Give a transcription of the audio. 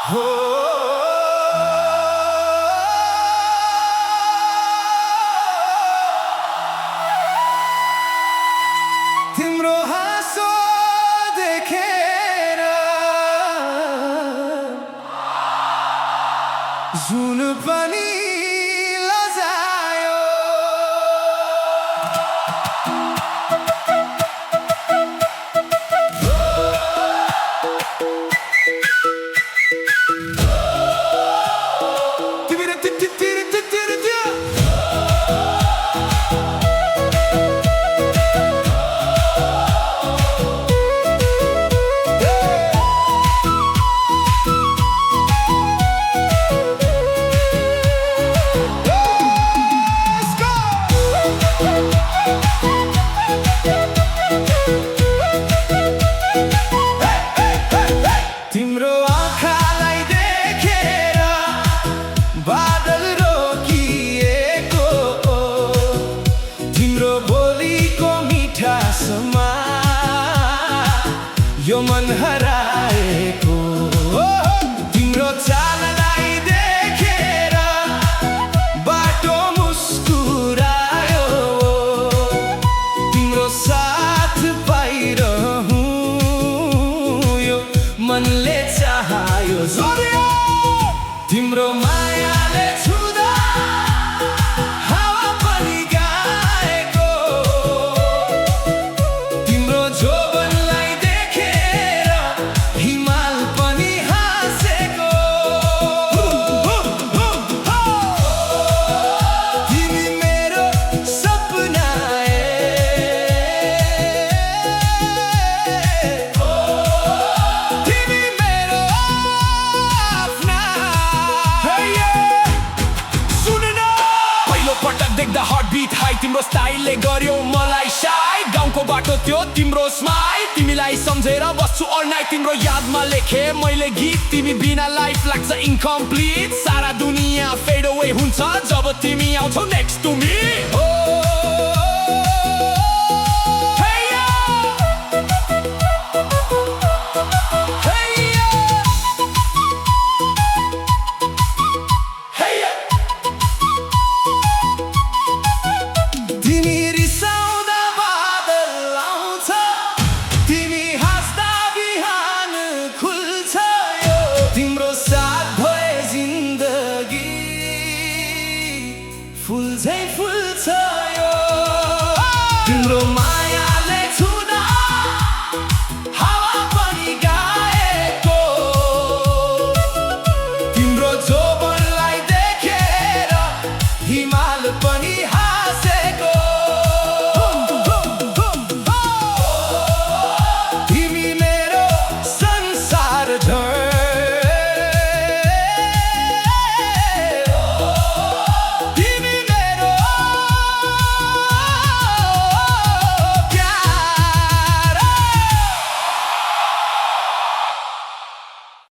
हो तिम्रो हाँसो देखेर जुन पनि लजायो तिम्रो आँखालाई देखेर बादल रोकिएको तिम्रो बोलीको मिठासमा यो मन हराएको तिम्रो चाललाई देखेर बाटो मुस्कुरायो तिम्रो साथ पाइरहूँ मनले चाह्यो जोडियो तिम्रो मायाले छुँदा हावा पनि गाएको तिम्रो जोबनलाई देखेर हिमाल पनि हाँसेको तिमी मेरो सपना देख्दा हार्टबिट हाई तिम्रो स्टाइलले गर्यो मलाई साई गाउँको बाटो त्यो तिम्रो स्माइल तिमीलाई सम्झेर बस्छु अल नाइट तिम्रो यादमा लेखे मैले गीत तिमी बिना लाइफ लाग्छ इन्कम्प्लिट सारा दुनिया फेड अवे हुन्छ जब तिमी आउँछौ नेक्स्ट टु मी